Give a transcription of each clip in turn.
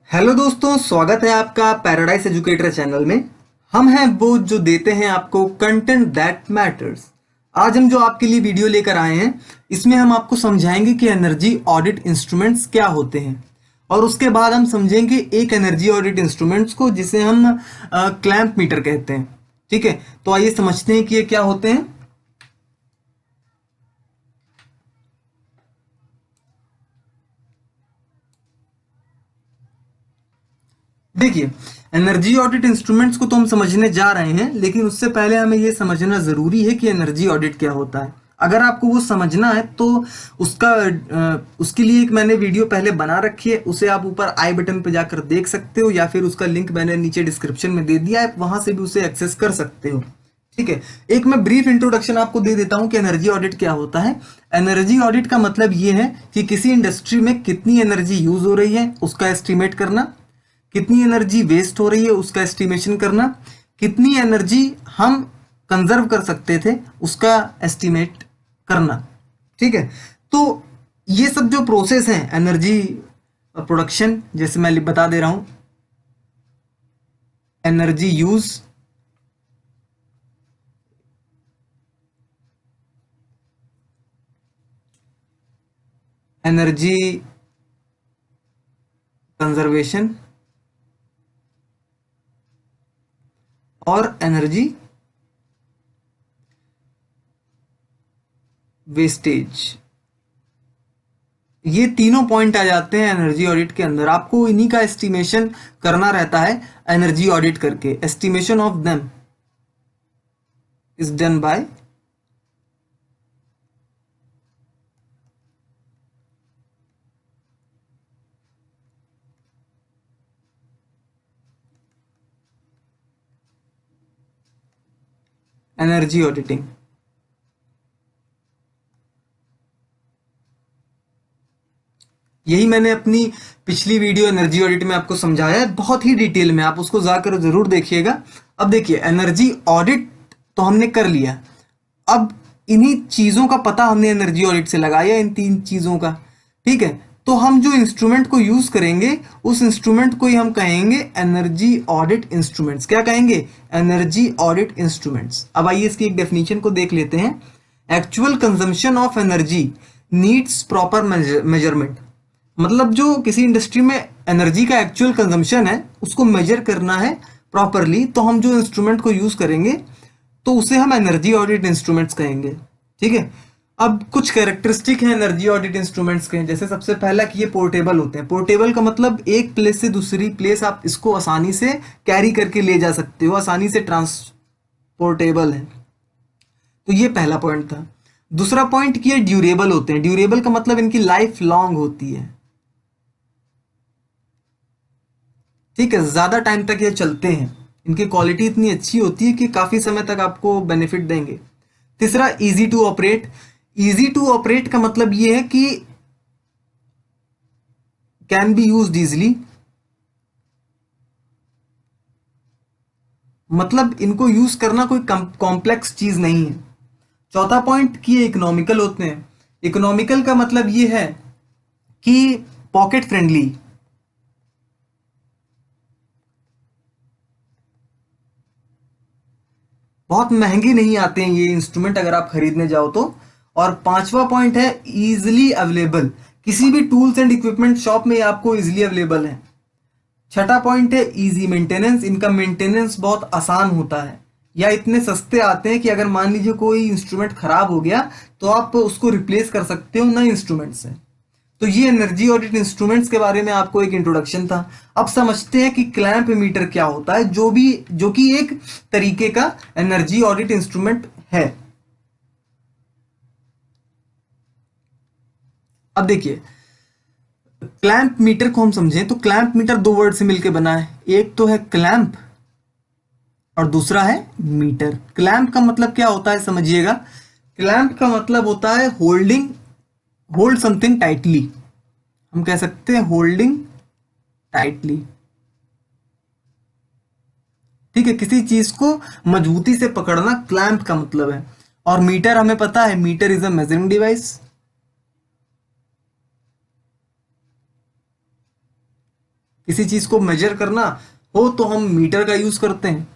Hello दोस्तों, स्वागत है आपका पैराडाइज एजुकेटर चैनल में। हम हैं वो जो देते हैं आपको कंटेंट दैट मैटर्स। आज हम जो आपके लिए वीडियो लेकर आए हैं, इसमें हम आपको समझाएंगे कि एनर्जी ऑडिट इंस्ट्रूमेंट्स क्या होते हैं, और उसके बाद हम समझेंगे एक एनर्जी ऑडिट इंस्ट्रूमेंट्स को जिसे हम क्लैंप मीटर कहते हैं। ठीक है, तो आइए समझते हैं कि ये क्या होते हैं। देखिए, एनर्जी ऑडिट इंस्ट्रूमेंट्स को तो हम समझने जा रहे हैं, लेकिन उससे पहले हमें यह समझना जरूरी है कि एनर्जी ऑडिट क्या होता है। अगर आपको वो समझना है तो उसके लिए एक मैंने वीडियो पहले बना रखी है, उसे आप ऊपर आई बटन पर जाकर देख सकते हो, या फिर उसका लिंक मैंने नीचे डिस्क्रिप्शन में दे दिया है, वहां से भी उसे एक्सेस कर सकते हो। ठीक है, एक मैं ब्रीफ इंट्रोडक्शन आपको दे देता हूं कि एनर्जी ऑडिट क्या होता है। एनर्जी ऑडिट का मतलब ये है कि किसी इंडस्ट्री में कितनी एनर्जी यूज हो रही है उसका एस्टिमेट करना, कितनी एनर्जी वेस्ट हो रही है उसका एस्टिमेशन करना, कितनी एनर्जी हम कंजर्व कर सकते थे उसका एस्टिमेट करना। ठीक है, तो ये सब जो प्रोसेस है एनर्जी प्रोडक्शन, जैसे मैं बता दे रहा हूं, एनर्जी यूज, एनर्जी कंजर्वेशन और एनर्जी वेस्टेज, ये तीनों पॉइंट आ जाते हैं एनर्जी ऑडिट के अंदर। आपको इन्हीं का एस्टिमेशन करना रहता है। एनर्जी ऑडिट करके estimation of them is done by energy auditing. यही मैंने अपनी पिछली वीडियो एनर्जी ऑडिट में आपको समझाया है, बहुत ही डिटेल में, आप उसको जाकर जरूर देखिएगा। अब देखिए, एनर्जी ऑडिट तो हमने कर लिया। अब इन्हीं चीजों का पता हमने एनर्जी ऑडिट से लगाया, इन तीन चीजों का। ठीक है, तो हम जो इंस्ट्रूमेंट को यूज करेंगे उस इंस्ट्रूमेंट को ही हम कहेंगे एनर्जी ऑडिट इंस्ट्रूमेंट्स। क्या कहेंगे? Energy audit instruments. अब आइए इसकी एक डेफिनेशन को देख लेते हैं। Actual consumption of energy needs proper measurement. मतलब जो किसी इंडस्ट्री में एनर्जी का एक्चुअल कंजम्पशन है उसको मेजर करना है प्रॉपरली, तो हम जो इंस्ट्रूमेंट को यूज करेंगे तो उसे हम एनर्जी ऑडिट इंस्ट्रूमेंट्स कहेंगे। ठीक है, अब कुछ कैरेक्टरिस्टिक है एनर्जी ऑडिट इंस्ट्रूमेंट्स के। जैसे सबसे पहला कि ये पोर्टेबल होते हैं। पोर्टेबल का मतलब एक प्लेस से दूसरी प्लेस आप इसको आसानी से कैरी करके ले जा सकते हो, आसानी से ट्रांसपोर्टेबल है। तो ये पहला पॉइंट था। दूसरा पॉइंट कि ये ड्यूरेबल होते हैं। ड्यूरेबल का मतलब इनकी लाइफ लॉन्ग होती है। ठीक है, ज्यादा टाइम तक ये चलते हैं, इनकी क्वालिटी इतनी अच्छी होती है कि काफी समय तक आपको बेनिफिट देंगे। तीसरा, easy to operate. Easy to operate का मतलब ये है कि कैन बी यूज्ड इजिली, मतलब इनको यूज करना कोई कॉम्प्लेक्स चीज नहीं है। चौथा पॉइंट कि ये इकोनॉमिकल होते हैं। इकोनॉमिकल का मतलब ये है कि पॉकेट फ्रेंडली, बहुत महंगे नहीं आते हैं ये इंस्ट्रूमेंट अगर आप खरीदने जाओ तो। और पांचवा पॉइंट है इजिली अवेलेबल। किसी भी टूल्स एंड इक्विपमेंट शॉप में आपको इजिली अवेलेबल है। छठा पॉइंट है इजी मेंटेनेंस। इनका मेंटेनेंस बहुत आसान होता है, या इतने सस्ते आते हैं कि अगर मान लीजिए कोई इंस्ट्रूमेंट खराब हो गया तो आप उसको रिप्लेस कर सकते हो नए इंस्ट्रूमेंट से। तो ये एनर्जी ऑडिट इंस्ट्रूमेंट्स के बारे में आपको एक इंट्रोडक्शन था। अब समझते हैं कि क्लैंप मीटर क्या होता है, जो कि एक तरीके का एनर्जी ऑडिट इंस्ट्रूमेंट है। अब देखिए, क्लैंप मीटर को हम समझें तो क्लैंप मीटर दो वर्ड से मिलकर बना है। एक तो है क्लैंप और दूसरा है मीटर। क्लैंप का मतलब क्या होता है समझिएगा। क्लैंप का मतलब होता है होल्ड समथिंग टाइटली। हम कह सकते हैं होल्डिंग टाइटली। ठीक है, किसी चीज को मजबूती से पकड़ना क्लैंप का मतलब है। और मीटर हमें पता है, meter is a measuring device. किसी चीज को मेजर करना हो तो हम मीटर का यूज करते हैं।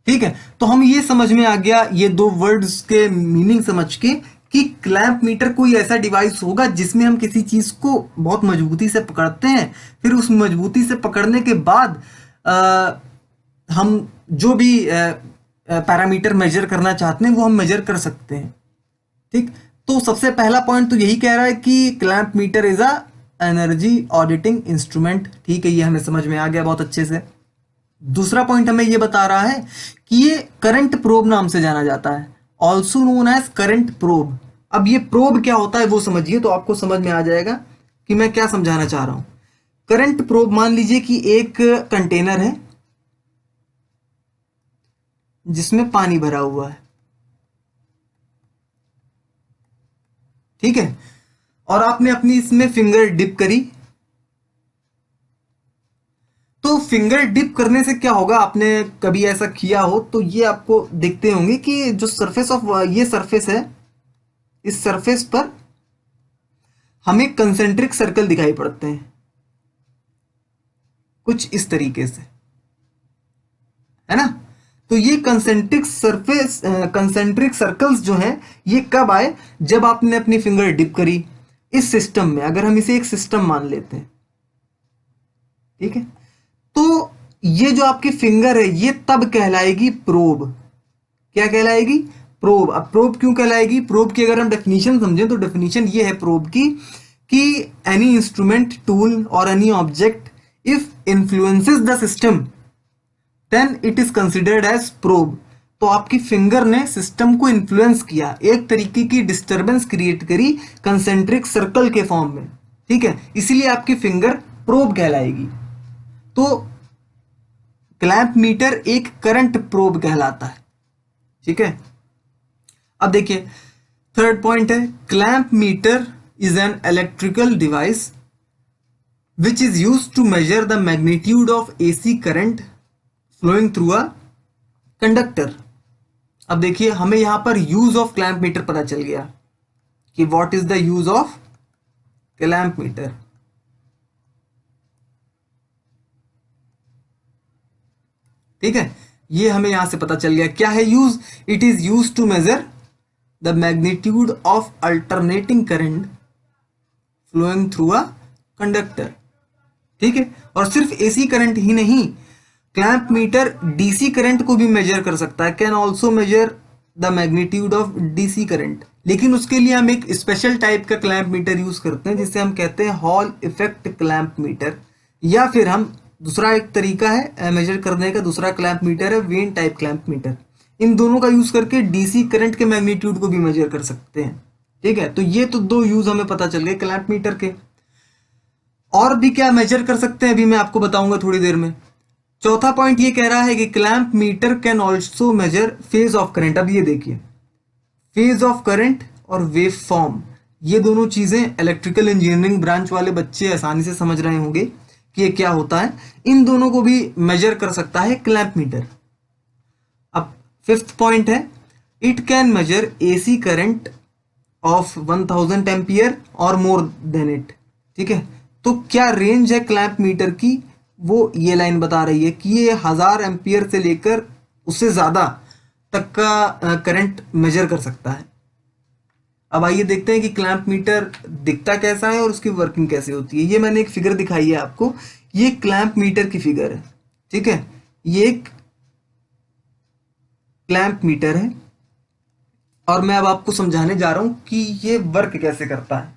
ठीक है, तो हम ये समझ में आ गया ये दो वर्ड्स के मीनिंग समझ के कि क्लैंप मीटर कोई ऐसा डिवाइस होगा जिसमें हम किसी चीज को बहुत मजबूती से पकड़ते हैं, फिर उस मजबूती से पकड़ने के बाद हम जो भी पैरामीटर मेजर करना चाहते हैं वो हम मेजर कर सकते हैं। ठीक, तो सबसे पहला पॉइंट तो यही कह रहा है कि clamp meter is a energy auditing instrument. ठीक है, ये हमें समझ में आ गया बहुत अच्छे से। दूसरा पॉइंट हमें ये बता रहा है कि ये करंट प्रोब नाम से जाना जाता है, also known as current probe. अब ये प्रोब क्या होता है वो समझिए तो आपको समझ में आ जाएगा कि मैं क्या समझाना चाह रहा हूं। करंट प्रोब, मान लीजिए कि एक कंटेनर है जिसमें पानी भरा हुआ है, ठीक है, और आपने अपनी इसमें फिंगर डिप करी। तो फिंगर डिप करने से क्या होगा, आपने कभी ऐसा किया हो तो ये आपको देखते होंगे कि जो सरफेस ऑफ ये सरफेस है, इस सरफेस पर हमें कंसेंट्रिक सर्कल दिखाई पड़ते हैं कुछ इस तरीके से, है ना। तो ये कंसेंट्रिक सर्कल्स जो हैं ये कब आए, जब आपने अपनी फिंगर डिप करी इस सिस्टम में। अगर हम इसे एक सिस्टम मान लेते हैं, ठीक है, तो ये जो आपकी फिंगर है ये तब कहलाएगी प्रोब। क्या कहलाएगी? प्रोब। अब प्रोब क्यों कहलाएगी? प्रोब की अगर हम डेफिनेशन समझें तो डेफिनेशन ये है प्रोब की कि एनी इंस्ट्रूमेंट, टूल और any object if influences the system then it is considered as probe. तो आपकी फिंगर ने सिस्टम को इन्फ्लुएंस किया, एक तरीके की डिस्टरबेंस क्रिएट करी कंसेंट्रिक सर्कल के फॉर्म में, ठीक है, इसीलिए आपकी फिंगर प्रोब कहलाएगी। तो क्लैंप मीटर एक करंट प्रोब कहलाता है, ठीक है। अब देखिए थर्ड पॉइंट है, clamp meter is an electrical device which is used to measure the magnitude of AC current flowing through a conductor. अब देखिए हमें यहां पर यूज ऑफ क्लैंप मीटर पता चल गया कि what is the use of clamp meter. ठीक है, ये हमें यहां से पता चल गया क्या है use. It is use to measure the magnitude of alternating current flowing through a conductor. ठीक है, और सिर्फ एसी करंट ही नहीं, क्लैंप मीटर डीसी करंट को भी मेजर कर सकता है, can also major the magnitude of DC current. लेकिन उसके लिए हम एक स्पेशल टाइप का क्लैंप मीटर यूज करते हैं जिसे हम कहते हैं हॉल इफेक्ट क्लैंप मीटर, या फिर हम दूसरा एक तरीका है मेजर करने का, दूसरा क्लैंप मीटर है वेन टाइप क्लैंप मीटर। इन दोनों का यूज करके डीसी करंट के मैग्नीट्यूड को भी मेजर कर सकते हैं। ठीक है, तो ये तो दो यूज हमें पता चल गए क्लैंप मीटर के। और भी क्या मेजर कर सकते हैं अभी मैं आपको बताऊंगा थोड़ी देर में। चौथा पॉइंट ये कह रहा है कि clamp meter can also measure phase of current. अब ये देखिए, फेज ऑफ करंट और वेव फॉर्म, ये दोनों चीजें इलेक्ट्रिकल इंजीनियरिंग ब्रांच वाले बच्चे आसानी से समझ रहे होंगे कि ये क्या होता है। इन दोनों को भी मेजर कर सकता है क्लैंप मीटर। अब फिफ्थ पॉइंट है, it can measure AC current of 1000 ampere और मोर देन इट। ठीक है, तो क्या रेंज है क्लैंप मीटर की, वो ये लाइन बता रही है कि ये 1000 एम्पियर से लेकर उससे ज्यादा तक का करंट मेजर कर सकता है। अब आइए देखते हैं कि क्लैंप मीटर दिखता कैसा है और उसकी वर्किंग कैसे होती है। ये मैंने एक फिगर दिखाई है आपको, ये क्लैंप मीटर की फिगर है। ठीक है, ये एक क्लैंप मीटर है और मैं अब आपको समझाने जा रहा हूं कि ये वर्क कैसे करता है।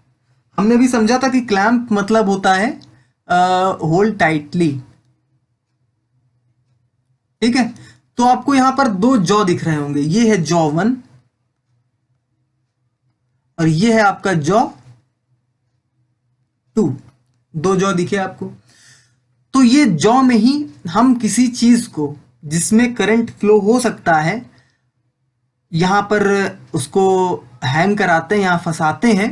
हमने भी समझा था कि क्लैंप मतलब होता है होल्ड टाइटली। ठीक है, तो आपको यहां पर दो जॉ दिख रहे होंगे, ये है जॉ 1 और ये है आपका जॉ 2। दो जॉ दिखे आपको। तो ये जॉ में ही हम किसी चीज को जिसमें करंट फ्लो हो सकता है यहां पर उसको हैंग कराते हैं, यहां फंसाते हैं,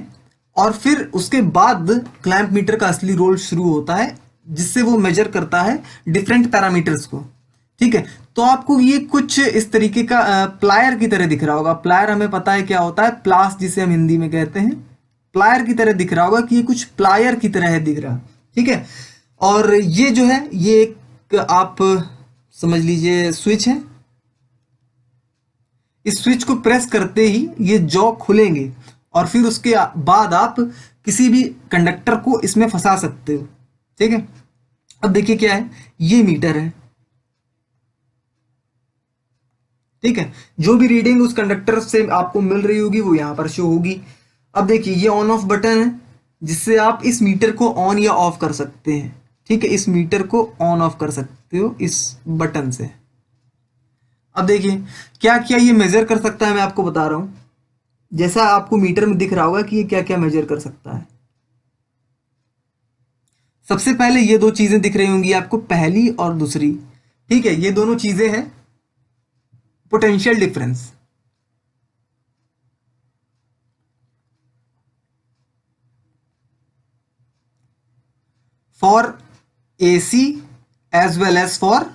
और फिर उसके बाद क्लैंप मीटर का असली रोल शुरू होता है जिससे वो मेजर करता है डिफरेंट पैरामीटर्स को। ठीक है, तो आपको ये कुछ इस तरीके का प्लायर की तरह दिख रहा होगा। प्लायर हमें पता है क्या होता है, प्लास जिसे हम हिंदी में कहते हैं, प्लायर की तरह दिख रहा होगा कि ये कुछ प्लायर की तरह है दिख रहा। ठीक है, और ये जो है ये एक आप समझ लीजिए स्विच है। इस स्विच को प्रेस करते ही ये जॉ खुलेंगे और फिर उसके बाद आप किसी भी कंडक्टर को इसमें फंसा सकते हो। ठीक है, अब देखिए क्या है, ये मीटर है। ठीक है, जो भी रीडिंग उस कंडक्टर से आपको मिल रही होगी वो यहां पर शो होगी। अब देखिए ये ऑन ऑफ बटन है जिससे आप इस मीटर को ऑन या ऑफ कर सकते हैं। ठीक है, इस मीटर को ऑन ऑफ कर सकते हो इस बटन से। अब देखिए क्या क्या ये मेजर कर सकता है, मैं आपको बता रहा हूं। जैसा आपको मीटर में दिख रहा होगा कि ये क्या क्या मेजर कर सकता है। सबसे पहले ये दो चीजें दिख रही होंगी आपको, पहली और दूसरी। ठीक है, ये दोनों चीजें हैं potential difference. For AC as well as for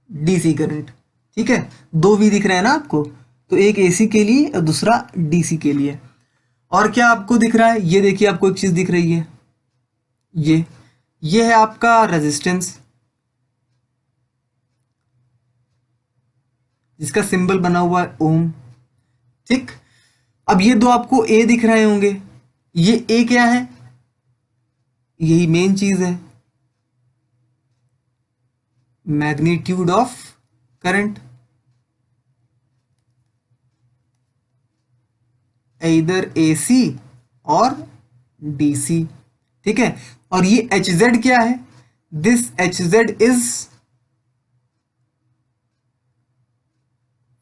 DC current. ठीक है, दो वी दिख रहे हैं ना आपको, तो एक एसी के लिए और दूसरा डीसी के लिए। और क्या आपको दिख रहा है, ये देखिए आपको एक चीज दिख रही है, ये है आपका रेजिस्टेंस जिसका सिंबल बना हुआ है ओम। ठीक, अब ये दो आपको ए दिख रहे होंगे, ये ए क्या है, यही मेन चीज है, मैग्नीट्यूड ऑफ करंट, इधर एसी और डीसी। ठीक है, और ये एच जेड क्या है, this H Z is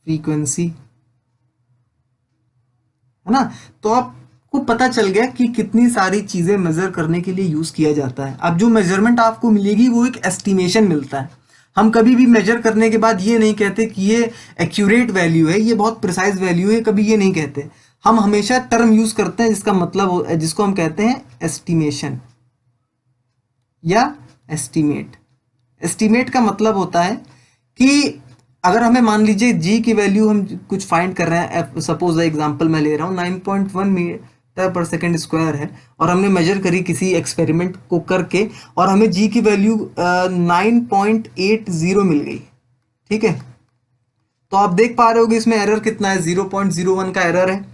frequency, है ना। तो आपको पता चल गया कि कितनी सारी चीजें मेजर करने के लिए यूज किया जाता है। अब जो मेजरमेंट आपको मिलेगी वो एक एस्टिमेशन मिलता है। हम कभी भी मेजर करने के बाद ये नहीं कहते कि ये एक्यूरेट वैल्यू है, ये बहुत प्रिसाइज वैल्यू है, कभी ये नहीं कहते। हम हमेशा टर्म यूज करते हैं जिसका मतलब, जिसको हम कहते हैं एस्टिमेशन या एस्टिमेट। एस्टिमेट का मतलब होता है कि अगर हमें मान लीजिए जी की वैल्यू हम कुछ फाइंड कर रहे हैं, सपोज एग्जांपल मैं ले रहा हूँ 9.1 मीटर पर सेकेंड स्क्वायर है, और हमने मेजर करी किसी एक्सपेरिमेंट को करके और हमें जी की वैल्यू 9.80 मिल गई। ठीक है, तो आप देख पा रहे होगे इसमें एरर कितना है, 0.01 का एरर है।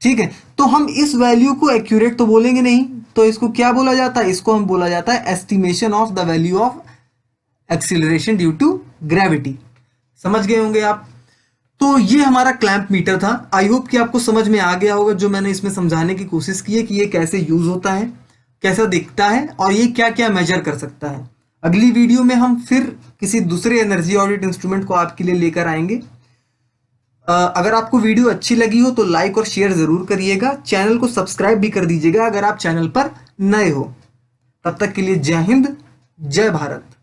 ठीक है, तो हम इस वैल्यू को एक्यूरेट तो बोलेंगे नहीं, तो इसको क्या बोला जाता है, इसको हम बोला जाता है estimation of the value of acceleration due to gravity. समझ गए होंगे आप। तो ये हमारा क्लैंप मीटर था। आई होप कि आपको समझ में आ गया होगा जो मैंने इसमें समझाने की कोशिश की है कि ये कैसे यूज होता है, कैसा दिखता है और ये क्या क्या मेजर कर सकता है। अगली वीडियो में हम फिर किसी दूसरे एनर्जी ऑडिट इंस्ट्रूमेंट को आपके लिए लेकर आएंगे। अगर आपको वीडियो अच्छी लगी हो तो लाइक और शेयर जरूर करिएगा, चैनल को सब्सक्राइब भी कर दीजिएगा अगर आप चैनल पर नए हो। तब तक के लिए जय हिंद, जय भारत।